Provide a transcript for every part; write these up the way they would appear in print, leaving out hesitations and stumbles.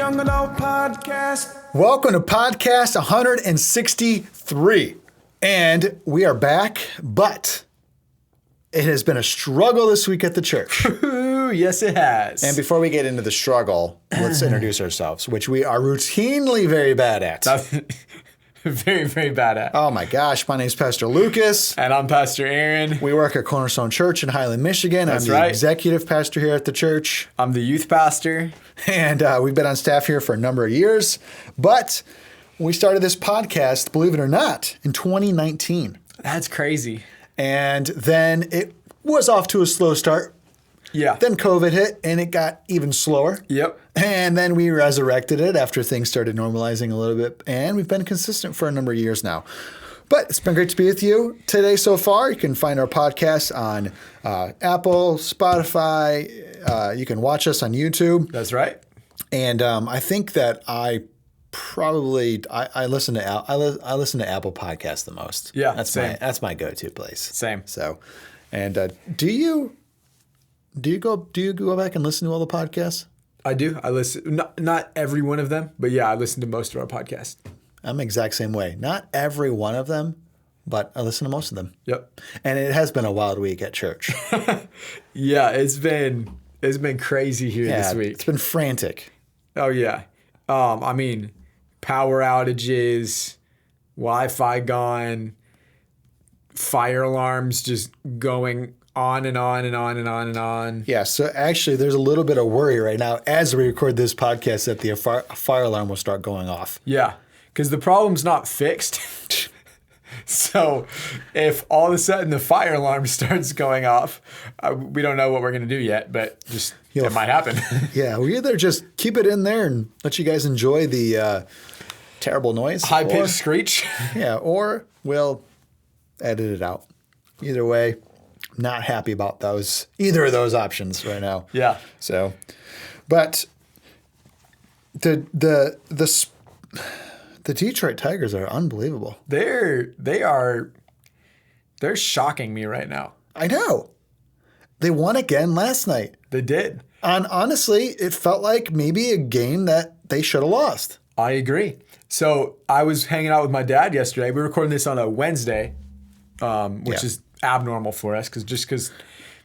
Young Adult Podcast. Welcome to podcast 163. And we are back, but it has been a struggle this week at the church. Ooh, yes, it has. And before we get into the struggle, let's introduce ourselves, which we are routinely very bad at. Very, very bad at. Oh my gosh, my name's Pastor Lucas. And I'm Pastor Aaron. We work at Cornerstone Church in Highland, Michigan. That's I'm the right. executive pastor here at the church. I'm the youth pastor. And we've been on staff here for a number of years. But we started this podcast, believe it or not, in 2019. That's crazy. And then it was off to a slow start. Yeah. Then COVID hit and it got even slower. Yep. And then we resurrected it after things started normalizing a little bit. And we've been consistent for a number of years now. But it's been great to be with you today so far. You can find our podcast on Apple, Spotify. You can watch us on YouTube. That's right. And I think that I listen to Apple Podcasts the most. Yeah, that's same. my go-to place. Same. So, and do you go back and listen to all the podcasts? I do. I listen. Not every one of them, but yeah, I listen to most of our podcasts. I'm the exact same way. Not every one of them, but I listen to most of them. Yep. And it has been a wild week at church. Yeah, it's been crazy here this week. It's been frantic. Oh yeah. I mean, power outages, Wi-Fi gone, fire alarms just going on and on and on and on and on. Yeah, so actually there's a little bit of worry right now as we record this podcast that the fire alarm will start going off. Yeah, because the problem's not fixed. So if all of a sudden the fire alarm starts going off, we don't know what we're going to do yet, but just it might happen. Yeah, we either just keep it in there and let you guys enjoy the terrible noise. High-pitched screech. Yeah, or we'll edit it out. Either way, not happy about either of those options right now. Yeah. So, but the Detroit Tigers are unbelievable. They're shocking me right now. I know. They won again last night. They did. And honestly, it felt like maybe a game that they should have lost. I agree. So I was hanging out with my dad yesterday. We were recording this on a Wednesday, which is abnormal for us because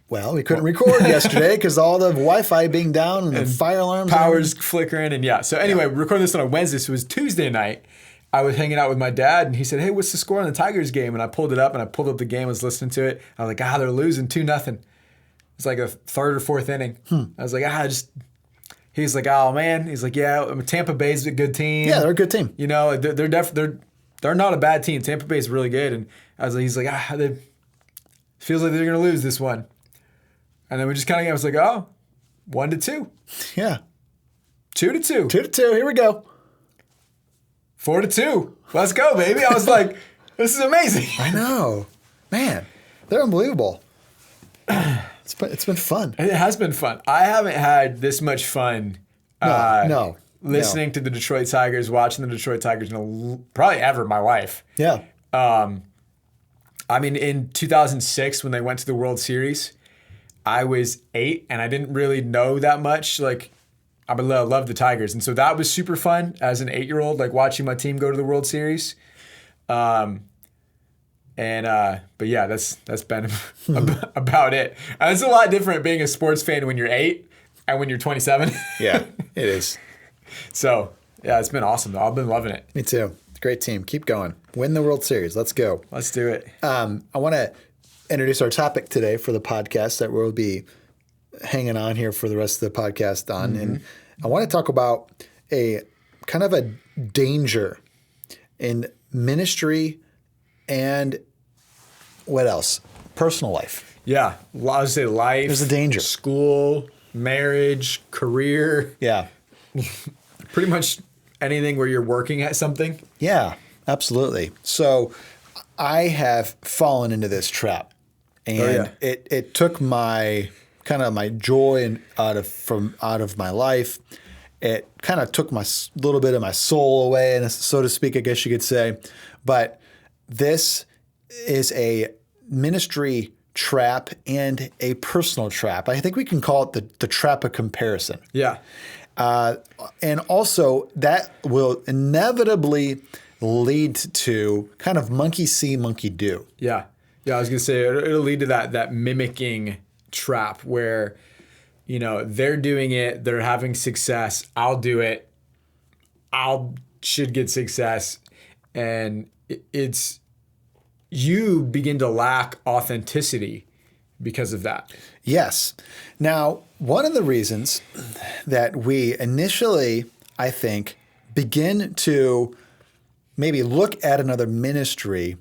well, we couldn't record yesterday because all the Wi-Fi being down and the fire alarms. Power's flickering. And yeah. So anyway, we're recording this on a Wednesday. So it was Tuesday night. I was hanging out with my dad and he said, "Hey, what's the score on the Tigers game?" And I pulled it up and I pulled up the game. I was listening to it. I was like, they're losing 2-0. It's like a third or fourth inning. I was like, he's like, oh man. He's like, yeah, Tampa Bay's a good team. Yeah, they're a good team. You know, they're not a bad team. Tampa Bay's really good. And he's like, feels like they're going to lose this one. And then we just kind of, I was like, 1-2. Yeah. 2-2. 2-2. Here we go. 4-2. Let's go, baby. I was like, this is amazing. I know. Man, they're unbelievable. It's been fun. It has been fun. I haven't had this much fun listening to the Detroit Tigers, watching the Detroit Tigers probably ever in my life. Yeah. I mean, in 2006, when they went to the World Series, I was 8 and I didn't really know that much. Like, I love the Tigers. And so that was super fun as an 8-year-old, like watching my team go to the World Series. But yeah, that's been about it. And it's a lot different being a sports fan when you're 8 and when you're 27. Yeah, it is. So yeah, it's been awesome. I've been loving it. Me too. Great team. Keep going. Win the World Series. Let's go. Let's do it. I want to introduce our topic today for the podcast that we'll be hanging on here for the rest of the podcast on. And I want to talk about a kind of a danger in ministry and what else? Personal life. Yeah. I would say life. There's a danger. School, marriage, career. Yeah. Pretty much anything where you're working at something. Yeah, absolutely. So I have fallen into this trap. And it took my joy out of my life. It kind of took my little bit of my soul away, and so to speak, I guess you could say. But this is a ministry trap and a personal trap. I think we can call it the trap of comparison. Yeah. And also that will inevitably lead to kind of monkey see, monkey do. Yeah. Yeah, I was going to say it'll lead to that mimicking trap where, they're doing it, they're having success, I'll do it, should get success. And it's, you begin to lack authenticity because of that. Yes. Now, one of the reasons that we initially, I think, begin to maybe look at another ministry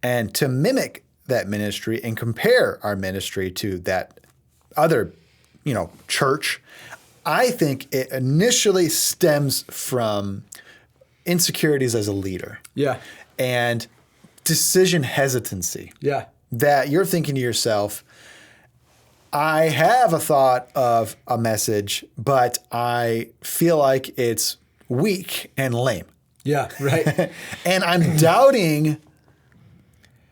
and to mimic that ministry and compare our ministry to that other, church, I think it initially stems from insecurities as a leader. Yeah. And decision hesitancy. Yeah. That you're thinking to yourself, I have a thought of a message, but I feel like it's weak and lame. Yeah, right. And I'm doubting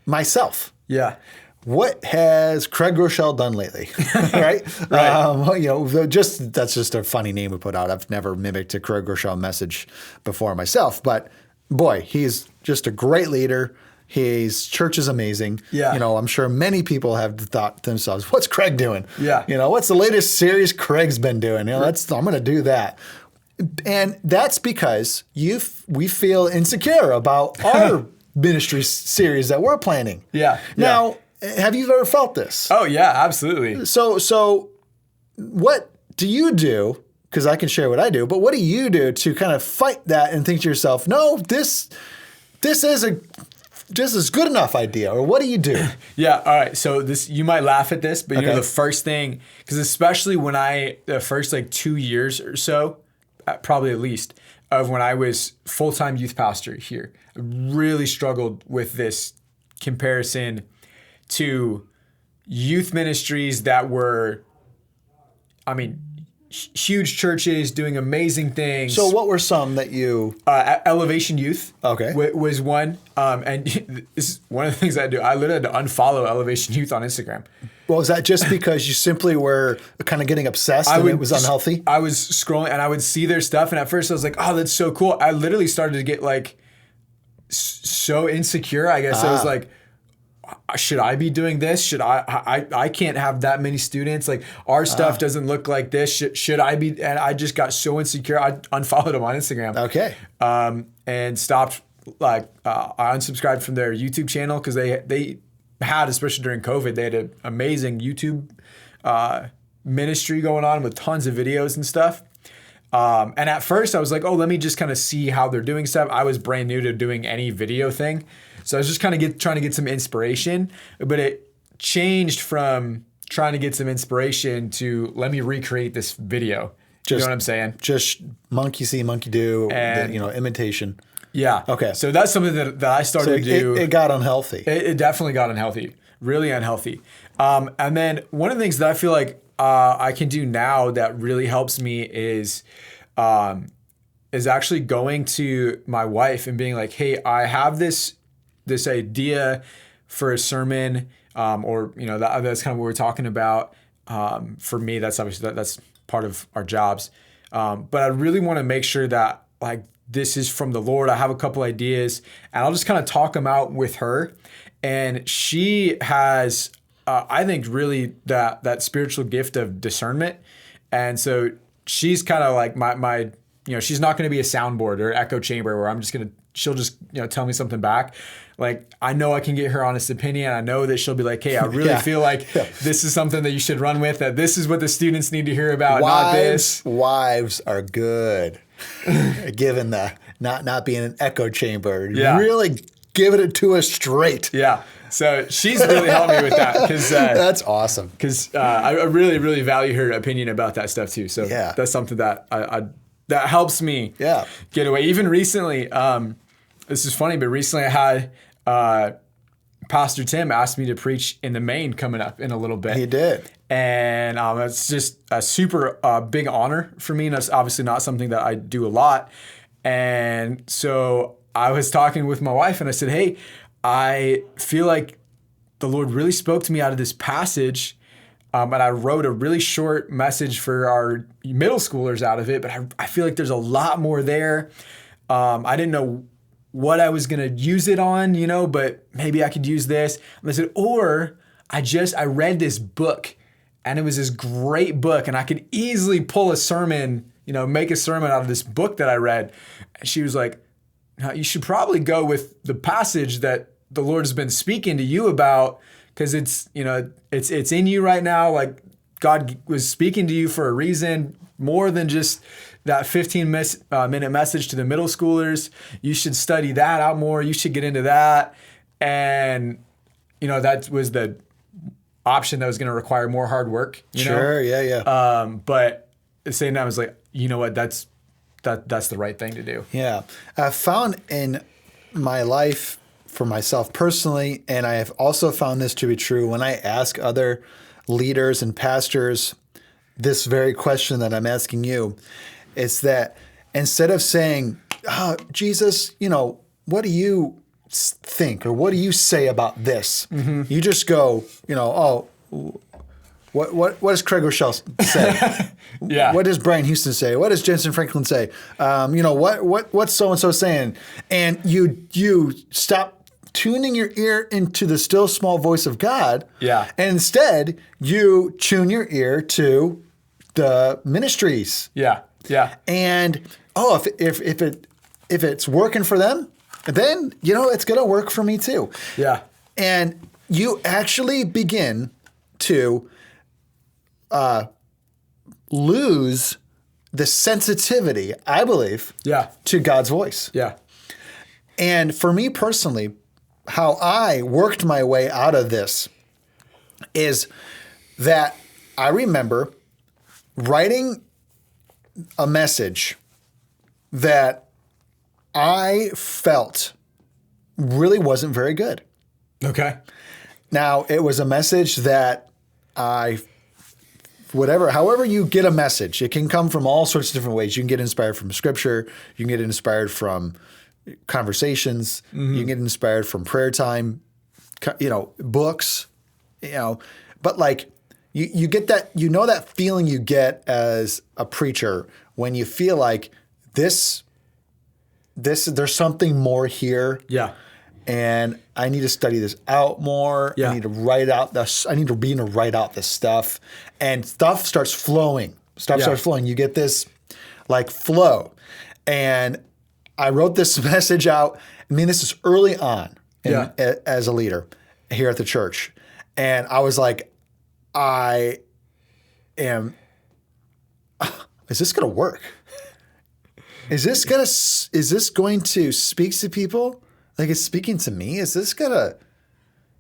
myself. Yeah. What has Craig Rochelle done lately? Right? Right. That's just a funny name we put out. I've never mimicked a Craig Rochelle message before myself, but boy, he's just a great leader. His church is amazing. Yeah. I'm sure many people have thought to themselves, what's Craig doing? Yeah. What's the latest series Craig's been doing? I'm going to do that. And that's because we feel insecure about our ministry series that we're planning. Yeah. Now, have you ever felt this? Oh, yeah, absolutely. So what do you do? Because I can share what I do, but what do you do to kind of fight that and think to yourself, no, this is just as good enough idea, or what do you do? Yeah. All right. So you might laugh at this, but Okay. the first thing, because especially when the first 2 years or so, probably at least, of when I was full-time youth pastor here, I really struggled with this comparison to youth ministries that were, huge churches doing amazing things. So what were some that you... Elevation Youth was one. And this is one of the things I do. I literally had to unfollow Elevation Youth on Instagram. Well, was that just because you simply were kind of getting obsessed and it was unhealthy? I was scrolling and I would see their stuff. And at first I was like, oh, that's so cool. I literally started to get so insecure. I guess I was like, should I be doing this? Should I can't have that many students. Our stuff doesn't look like this. Should I be? And I just got so insecure. I unfollowed them on Instagram. Okay. And stopped, I unsubscribed from their YouTube channel because they had, especially during COVID, they had an amazing YouTube ministry going on with tons of videos and stuff. And at first I was like, oh, let me just kind of see how they're doing stuff. I was brand new to doing any video thing. So I was just kind of trying to get some inspiration, but it changed from trying to get some inspiration to let me recreate this video. You know what I'm saying? Just monkey see, monkey do, and, imitation. Yeah. Okay. So that's something that I started to do. It got unhealthy. It definitely got unhealthy, really unhealthy. And then one of the things that I feel like I can do now that really helps me is actually going to my wife and being like, hey, I have this idea for a sermon, or that's kind of what we're talking about. For me, that's obviously that's part of our jobs. But I really want to make sure that this is from the Lord. I have a couple ideas, and I'll just kind of talk them out with her. And she has, I think, really that spiritual gift of discernment. And so she's kind of like my she's not going to be a soundboard or echo chamber where she'll just tell me something back. I know I can get her honest opinion. I know that she'll be like, hey, I really feel like this is something that you should run with, that this is what the students need to hear about, not this. Wives are good. Given the not being an echo chamber. Yeah. Really giving it to us straight. Yeah. So she's really helped me with that. That's awesome. Because I really, really value her opinion about that stuff too. So that's something that that helps me get away. Even recently, this is funny, but recently I had Pastor Tim asked me to preach in the Maine coming up in a little bit. He did. And it's just a super big honor for me. And that's obviously not something that I do a lot. And so I was talking with my wife and I said, hey, I feel like the Lord really spoke to me out of this passage. And I wrote a really short message for our middle schoolers out of it, but I feel like there's a lot more there. I didn't know what I was going to use it on, but maybe I could use this. And I said, or I read this book, and it was this great book, and I could easily pull a sermon, make a sermon out of this book that I read. And she was like, no, you should probably go with the passage that the Lord has been speaking to you about, because it's in you right now. Like, God was speaking to you for a reason, more than just that 15-minute message to the middle schoolers. You should study that out more. You should get into that. And, that was the option that was going to require more hard work. Sure, yeah. But at the same time, I was like, you know what, that's the right thing to do. Yeah. I've found in my life, for myself personally, and I have also found this to be true when I ask other leaders and pastors this very question that I'm asking you, is that instead of saying, Jesus, what do you think, or what do you say about this? Mm-hmm. You just go, what does Craig Rochelle say? Yeah. What does Brian Houston say? What does Jensen Franklin say? What's so-and-so saying? And you stop tuning your ear into the still small voice of God. Yeah. And instead, you tune your ear to the ministries. Yeah. Yeah. And if it's working for them, then it's going to work for me too. Yeah. And you actually begin to lose the sensitivity, I believe, to God's voice. Yeah. And for me personally, how I worked my way out of this is that I remember writing a message that I felt really wasn't very good. Okay. Now, it was a message that however you get a message, it can come from all sorts of different ways. You can get inspired from scripture. You can get inspired from conversations. Mm-hmm. You can get inspired from prayer time, books, but like you get that, that feeling you get as a preacher when you feel like this, there's something more here. Yeah. And I need to study this out more. Yeah. I need to write out this. I need to begin to write out this stuff, and stuff starts flowing. Starts flowing. You get this like flow. And I wrote this message out. I mean, this is early on as a leader here at the church. And I was like, is this going to work? Is this going to speak to people? Like, it's speaking to me? Is this going to,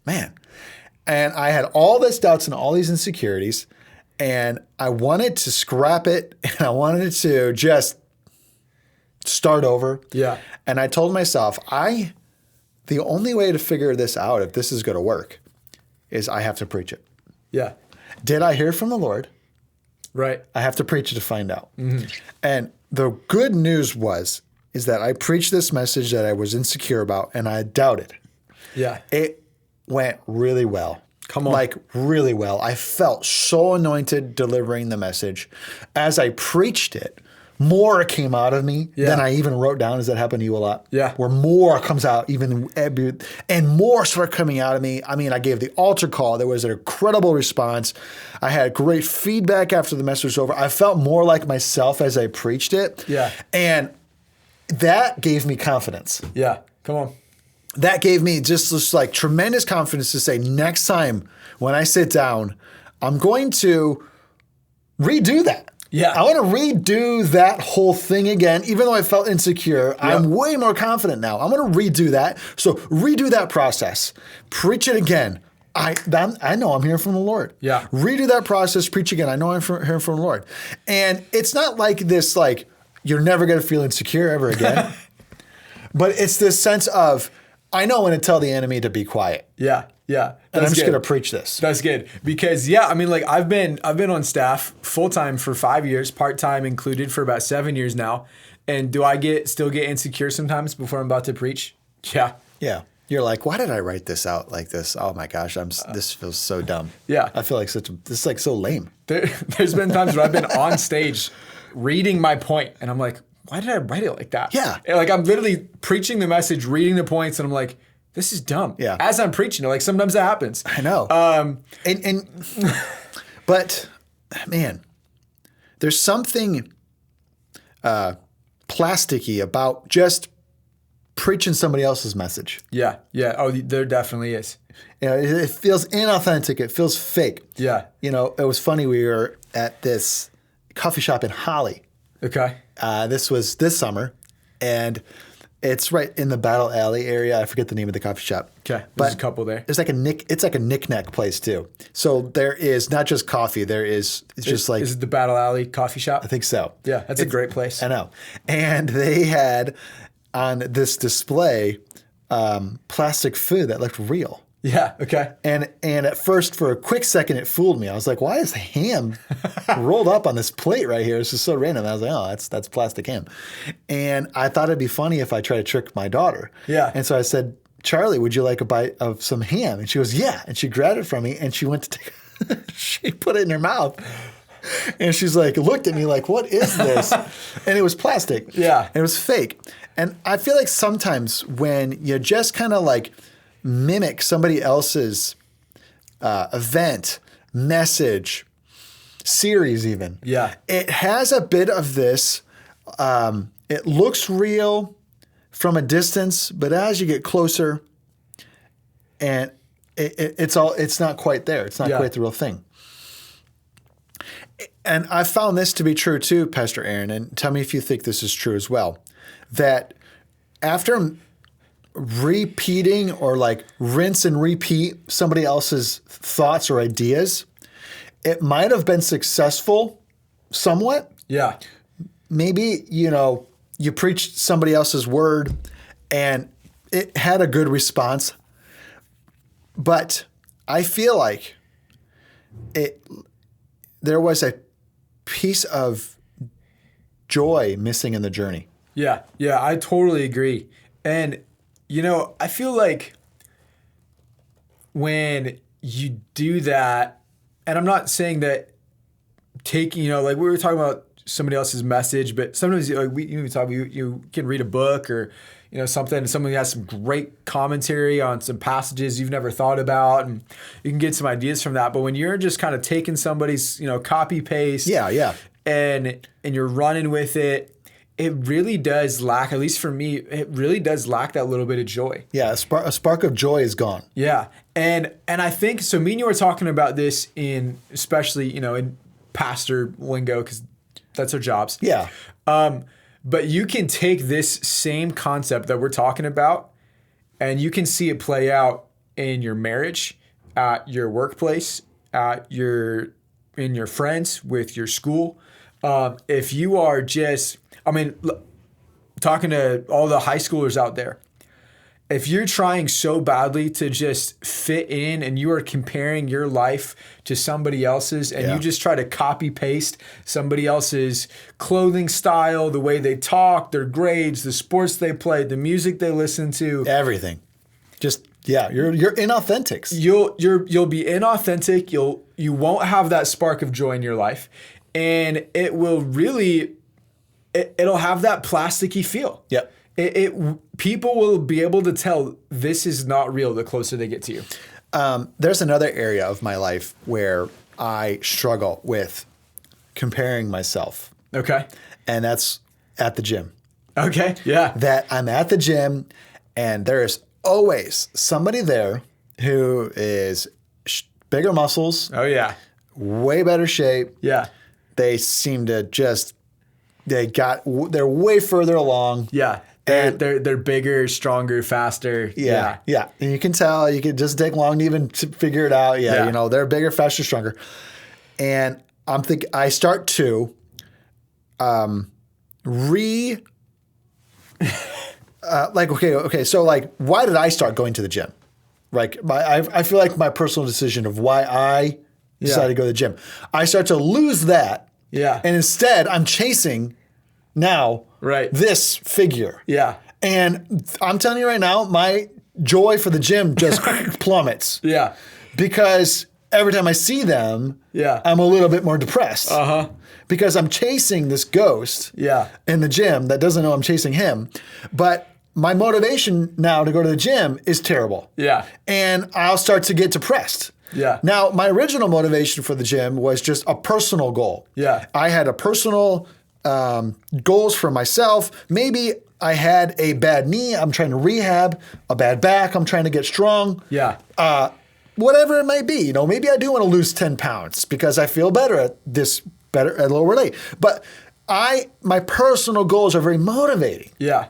man? And I had all these doubts and all these insecurities, and I wanted to scrap it, and I wanted to just start over. Yeah. And I told myself, the only way to figure this out, if this is going to work, is I have to preach it. Yeah. Did I hear from the Lord? Right. I have to preach it to find out. Mm-hmm. And the good news is that I preached this message that I was insecure about, and I doubted. Yeah. It went really well. Come on. Like, really well. I felt so anointed delivering the message. As I preached it, more came out of me than I even wrote down. Does that happen to you a lot? Yeah. Where more comes out, and more started coming out of me. I mean, I gave the altar call. There was an incredible response. I had great feedback after the message was over. I felt more like myself as I preached it. Yeah. And that gave me confidence. Yeah. Come on. That gave me just like tremendous confidence to say, next time when I sit down, I'm going to redo that. Yeah. I want to redo that whole thing again. Even though I felt insecure, I'm way more confident now. I'm going to redo that. So redo that process. Preach it again. I know I'm hearing from the Lord. Yeah. Redo that process. Preach again. I know I'm hearing from the Lord. And it's not like this, like, you're never going to feel insecure ever again. But it's this sense of, I know when to tell the enemy to be quiet. Yeah. Yeah. And I'm just going to preach this. That's good. Because I mean, like, I've been on staff full-time for 5 years, part-time included for about 7 years now. And do I still get insecure sometimes before I'm about to preach? Yeah. Yeah. you're like, why did I write this out like this? Oh my gosh, this feels so dumb. Yeah. I feel like this is like so lame. There's been times where I've been on stage reading my point, and I'm like, why did I write it like that? Yeah. And like I'm literally preaching the message, reading the points, and I'm like, this is dumb. Yeah. As I'm preaching it, like sometimes that happens. I know. But man, there's something plasticky about just preaching somebody else's message. Yeah. Yeah. Oh, there definitely is. You know, it feels inauthentic. It feels fake. Yeah. You know, it was funny. We were at this coffee shop in Holly. Okay. This was this summer, and it's right in the Battle Alley area. I forget the name of the coffee shop. Okay. There's a couple there. It's like a knick-knack place too. So there is not just coffee. Is it the Battle Alley coffee shop? I think so. Yeah, that's a great place. I know. And they had on this display plastic food that looked real. Yeah. Okay. And at first, for a quick second, it fooled me. I was like, "Why is ham rolled up on this plate right here? It's just so random." And I was like, "Oh, that's plastic ham." And I thought it'd be funny if I tried to trick my daughter. Yeah. And so I said, "Charlie, would you like a bite of some ham?" And she goes, "Yeah." And she grabbed it from me, and she went to she put it in her mouth. And she's like, looked at me like, "What is this?" And it was plastic. Yeah. And it was fake. And I feel like sometimes when you just kind of like mimic somebody else's event, message, series even. Yeah. It has a bit of this, it looks real from a distance, but as you get closer, and it's not quite there. It's not quite the real thing. And I found this to be true too, Pastor Aaron, and tell me if you think this is true as well, that after repeating or like rinse and repeat somebody else's thoughts or ideas, it might have been successful somewhat. Yeah. Maybe, you preached somebody else's word and it had a good response. But I feel like there was a piece of joy missing in the journey. Yeah. Yeah. I totally agree. And I feel like when you do that, and I'm not saying that taking, like we were talking about somebody else's message, but sometimes like you can read a book or, something, and someone has some great commentary on some passages you've never thought about, and you can get some ideas from that. But when you're just kind of taking somebody's, copy paste, and you're running with it, it really does lack, at least for me, it really does lack that little bit of joy. Yeah, a spark of joy is gone. Yeah. And I think, so me and you were talking about this especially, in pastor lingo, because that's our jobs. Yeah. But you can take this same concept that we're talking about, and you can see it play out in your marriage, at your workplace, in your friends, with your school. If you are just... talking to all the high schoolers out there, if you're trying so badly to just fit in and you are comparing your life to somebody else's, and you just try to copy paste somebody else's clothing style, the way they talk, their grades, the sports they play, the music they listen to, everything, just you're inauthentic. You'll be inauthentic. You won't have that spark of joy in your life, and it will really. It'll have that plasticky feel. Yeah. People will be able to tell this is not real the closer they get to you. There's another area of my life where I struggle with comparing myself. Okay. And that's at the gym. Okay. Yeah. That I'm at the gym and there's always somebody there who is bigger muscles. Oh, yeah. Way better shape. Yeah. They seem to they're way further along. Yeah. They're bigger, stronger, faster. Yeah. And you can tell, you can just take long to even figure it out. Yeah. They're bigger, faster, stronger. And I start to so like, why did I start going to the gym? Like I feel like my personal decision of why I decided to go to the gym. I start to lose that. Yeah. And instead, I'm chasing now this figure. Yeah. And I'm telling you right now, my joy for the gym just plummets. Yeah. Because every time I see them, I'm a little bit more depressed. Because I'm chasing this ghost in the gym that doesn't know I'm chasing him. But my motivation now to go to the gym is terrible. Yeah. And I'll start to get depressed. Yeah. Now, my original motivation for the gym was just a personal goal. Yeah. I had a personal goals for myself. Maybe I had a bad knee. I'm trying to rehab. A bad back. I'm trying to get strong. Yeah. Whatever it might be. You know, maybe I do want to lose 10 pounds because I feel better at lower weight. But my personal goals are very motivating. Yeah.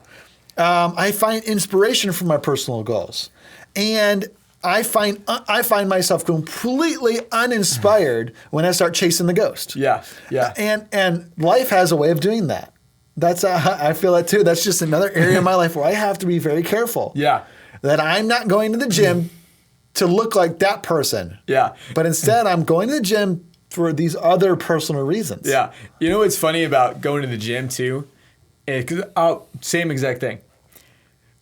I find inspiration from my personal goals. And I find myself completely uninspired when I start chasing the ghost. Yeah, yeah. And life has a way of doing that. That's I feel that too. That's just another area of my life where I have to be very careful. Yeah, that I'm not going to the gym to look like that person. Yeah, but instead I'm going to the gym for these other personal reasons. Yeah, you know what's funny about going to the gym too? Because same exact thing.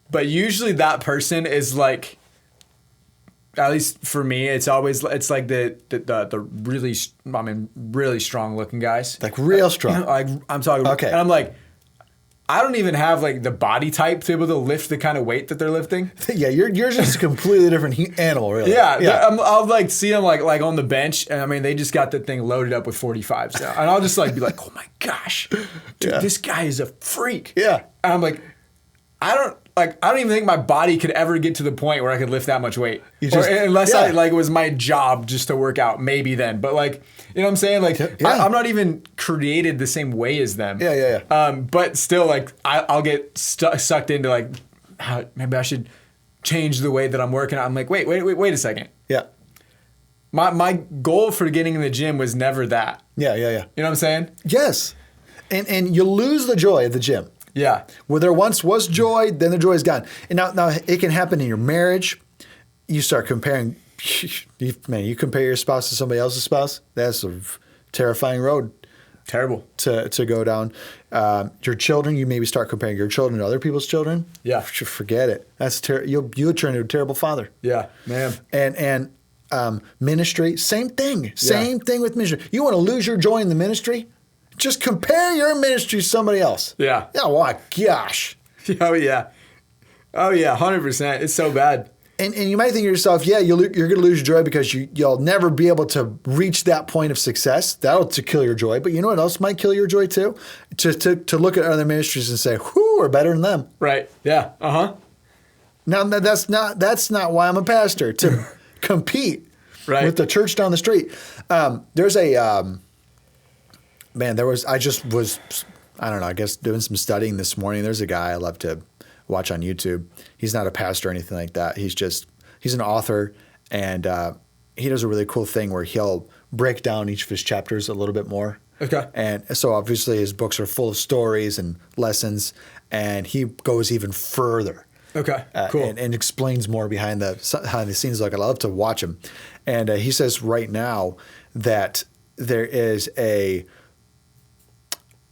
But usually that person is like, at least for me, it's like the really, really strong looking guys. Like real strong. Like I'm talking. Okay. And I'm like, I don't even have like the body type to be able to lift the kind of weight that they're lifting. Yeah, you're just a completely different animal, really. Yeah. I'll like see them like on the bench, and I mean they just got the thing loaded up with 45s now, and I'll just like be like, oh my gosh, dude, this guy is a freak. Yeah. And I'm like, I don't even think my body could ever get to the point where I could lift that much weight. Unless it was my job just to work out, maybe then. But like, you know what I'm saying? Like, I'm not even created the same way as them. Yeah. But still, like, I'll get sucked into like, maybe I should change the way that I'm working out. I'm like, wait a second. Yeah. My goal for getting in the gym was never that. Yeah. You know what I'm saying? Yes. And you lose the joy of the gym. Yeah. Where there once was joy, then the joy is gone. And now it can happen in your marriage. You start comparing. You compare your spouse to somebody else's spouse. That's a terrifying road. Terrible. To go down. Your children, you maybe start comparing your children to other people's children. Yeah. Forget it. That's you'll turn into a terrible father. Yeah, man. And ministry, same thing. Same thing with ministry. You want to lose your joy in the ministry? Just compare your ministry to somebody else. Yeah. Oh, my gosh. Oh, yeah. 100%. It's so bad. And you might think to yourself, you're going to lose your joy because you'll never be able to reach that point of success. That'll kill your joy. But you know what else might kill your joy too? To look at other ministries and say, whoo, we're better than them. Right. Yeah. Uh-huh. Now, that's not why I'm a pastor, to compete with the church down the street. There's a... I guess doing some studying this morning. There's a guy I love to watch on YouTube. He's not a pastor or anything like that. He's an author, and he does a really cool thing where he'll break down each of his chapters a little bit more. Okay. And so obviously his books are full of stories and lessons, and he goes even further. Okay, cool. And explains more behind the scenes. Like I love to watch him. And he says right now that there is a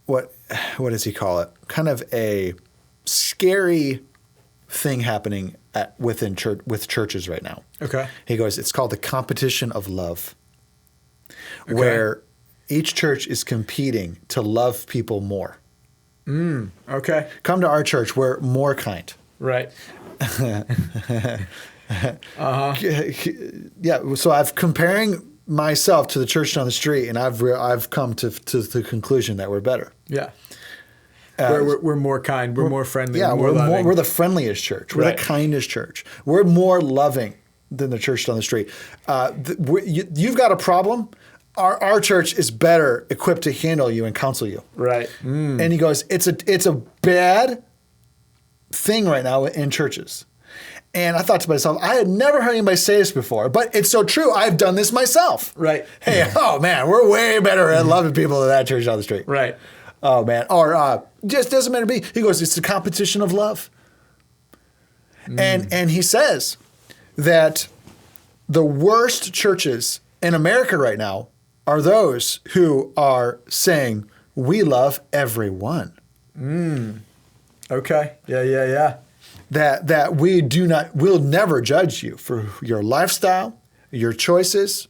what does he call it? Kind of a scary thing happening with churches right now. Okay. He goes, it's called the competition of love, where each church is competing to love people more. Okay. Come to our church. We're more kind. Right. Yeah. So I've comparing myself to the church down the street, and I've come to the conclusion that we're better. Yeah. We're more kind. We're more friendly. Yeah, we're the friendliest church. We're the kindest church. We're more loving than the church down the street. You've got a problem. Our church is better equipped to handle you and counsel you. Right. And he goes, it's a bad thing right now in churches. And I thought to myself, I had never heard anybody say this before, but it's so true. I've done this myself. Right. Hey, oh man, we're way better at loving people than that church down the street. Right. Oh man. Or just doesn't matter to me. He goes, it's the competition of love. And he says that the worst churches in America right now are those who are saying, we love everyone. Okay. Yeah. that we'll never judge you for your lifestyle, your choices,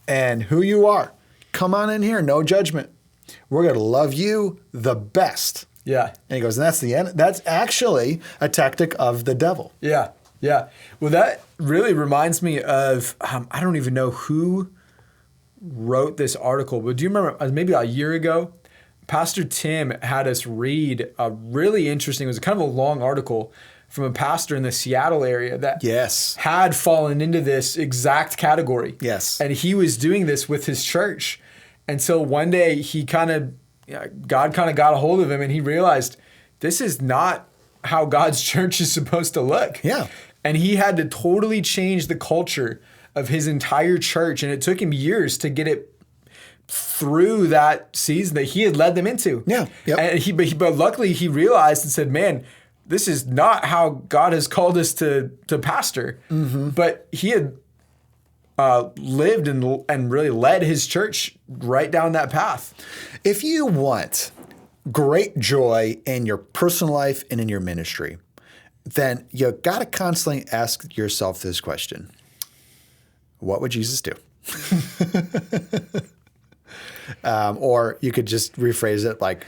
and who you are. Come on in here, no judgment. We're going to love you the best. Yeah. And he goes, and that's the end. That's actually a tactic of the devil. Yeah. Yeah. Well, that really reminds me of, I don't even know who wrote this article, but do you remember maybe a year ago, Pastor Tim had us read a really interesting, it was kind of a long article from a pastor in the Seattle area that had fallen into this exact category. Yes. And he was doing this with his church. And so one day God kind of got a hold of him and he realized this is not how God's church is supposed to look. Yeah. And he had to totally change the culture of his entire church. And it took him years to get it through that season that he had led them into. Yeah. Yep. And but luckily he realized and said, man, this is not how God has called us to pastor. Mm-hmm. But he had lived and really led his church right down that path. If you want great joy in your personal life and in your ministry, then you got to constantly ask yourself this question. What would Jesus do? Or you could just rephrase it like,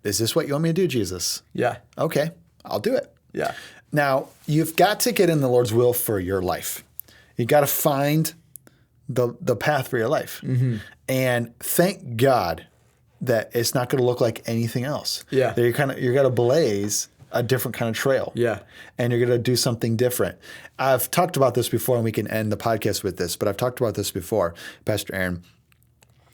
is this what you want me to do, Jesus? Yeah. Okay, I'll do it. Yeah. Now, you've got to get in the Lord's will for your life. You got to find the path for your life. Mm-hmm. And thank God that it's not going to look like anything else. Yeah. That you're going to blaze a different kind of trail. Yeah. And you're going to do something different. I've talked about this before, and we can end the podcast with this, but I've talked about this before, Pastor Aaron,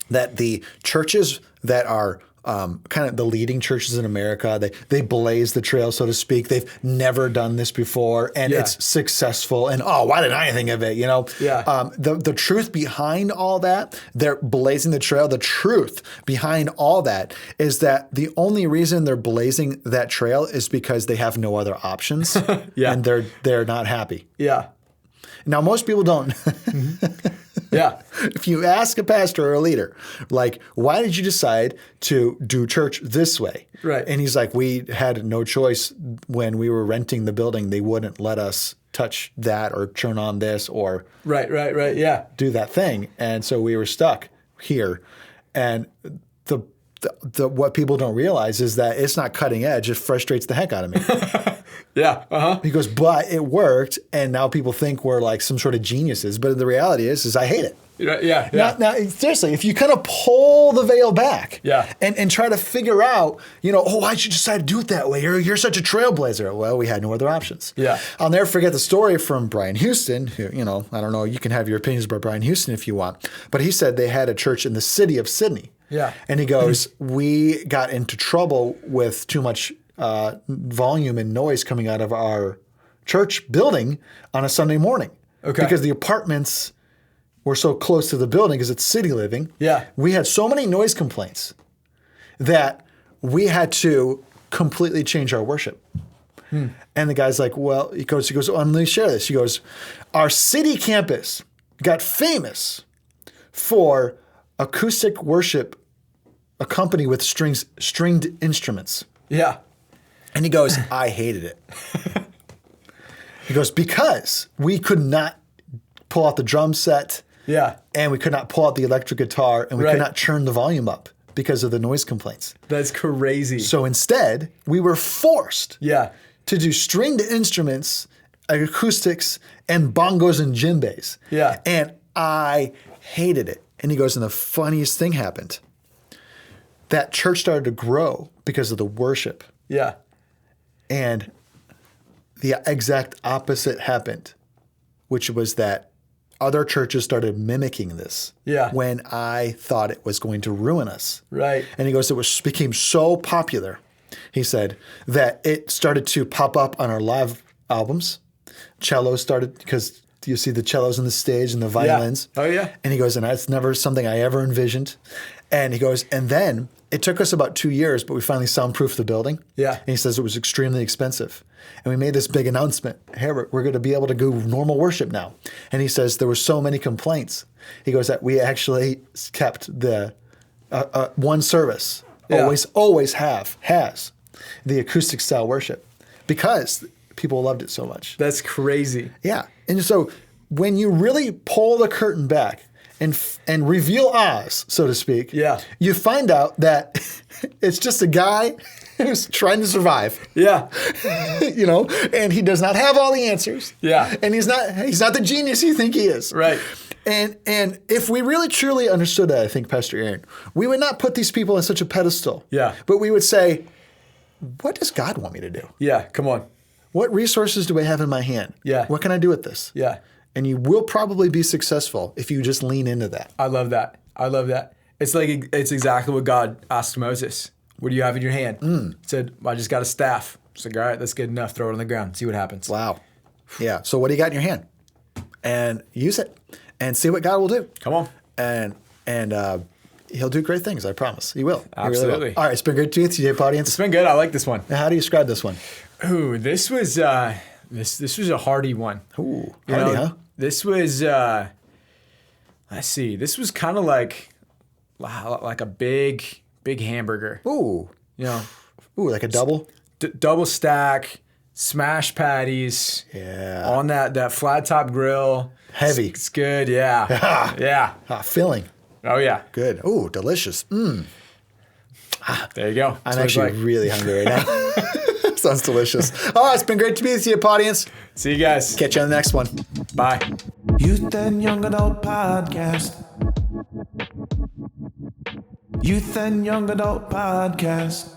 that the churches that are kind of the leading churches in America, they blaze the trail, so to speak. They've never done this before, and it's successful. And why didn't I think of it? You know, the truth behind all that, they're blazing the trail. The truth behind all that is that the only reason they're blazing that trail is because they have no other options, and they're not happy. Yeah. Now, most people don't. Yeah. If you ask a pastor or a leader, like, why did you decide to do church this way? Right. And he's like, we had no choice when we were renting the building. They wouldn't let us touch that or turn on this or right. Yeah. do that thing. And so we were stuck here. And the what people don't realize is that it's not cutting edge. It frustrates the heck out of me. Yeah. Uh-huh. He goes, but it worked, and now people think we're like some sort of geniuses. But the reality is I hate it. Yeah. Now, seriously, if you kind of pull the veil back, and try to figure out, why'd you decide to do it that way? You're such a trailblazer. Well, we had no other options. Yeah. I'll never forget the story from Brian Houston, who, I don't know, you can have your opinions about Brian Houston if you want, but he said they had a church in the city of Sydney. Yeah. And he goes, we got into trouble with too much volume and noise coming out of our church building on a Sunday morning. Okay. Because the apartments were so close to the building because it's city living. Yeah. We had so many noise complaints that we had to completely change our worship. And the guy's like, well, he goes, let me share this. He goes, our city campus got famous for acoustic worship accompanied with stringed instruments. Yeah. And he goes, I hated it. He goes, because we could not pull out the drum set. Yeah. And we could not pull out the electric guitar, and we could not turn the volume up because of the noise complaints. That's crazy. So instead, we were forced to do stringed instruments, acoustics, and bongos and djembes. Yeah. And I hated it. And he goes, and the funniest thing happened. That church started to grow because of the worship. Yeah. And the exact opposite happened, which was that other churches started mimicking this. Yeah. When I thought it was going to ruin us. Right. And he goes, became so popular, he said, that it started to pop up on our live albums. Cellos started, because you see the cellos on the stage and the violins. Yeah. Oh, yeah. And he goes, and that's never something I ever envisioned. And he goes, and then it took us about 2 years, but we finally soundproofed the building. Yeah. And he says it was extremely expensive. And we made this big announcement. Hey, we're going to be able to do normal worship now. And he says there were so many complaints. He goes that we actually kept the one service. Yeah. Always has the acoustic style worship. Because people loved it so much. That's crazy. Yeah. And so when you really pull the curtain back and reveal Oz, so to speak, Yeah. you find out that it's just a guy who's trying to survive. Yeah. You know, and he does not have all the answers. Yeah. And he's not the genius you think he is. Right. And if we really truly understood that, I think, Pastor Aaron, we would not put these people on such a pedestal. Yeah. But we would say, what does God want me to do? Yeah. Come on. What resources do I have in my hand? Yeah. What can I do with this? Yeah. And you will probably be successful if you just lean into that. I love that. I love that. It's exactly what God asked Moses. What do you have in your hand? He said, I just got a staff. It's like, all right, that's good enough. Throw it on the ground. See what happens. Wow. Yeah. So what do you got in your hand? And use it and see what God will do. Come on. And he'll do great things. I promise. He will. He really will. Absolutely. All right. It's been great to meet you, audience. It's been good. I like this one. How do you describe this one? Ooh, this was this was a hearty one. Ooh, You hardy, know, huh? This was let's see. This was kind of like a big hamburger. Ooh. You know, Ooh, like a double? double stack, smash patties. Yeah. On that flat top grill. Heavy. It's good. Yeah. Yeah. Filling. Oh yeah. Good. Ooh, delicious. There you go. I'm actually really hungry right now. Sounds delicious. Oh, it's been great to be with you, audience. See you guys. Catch you on the next one. Bye. Youth and Young Adult Podcast. Youth and Young Adult Podcast.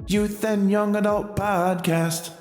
Youth and Young Adult Podcast.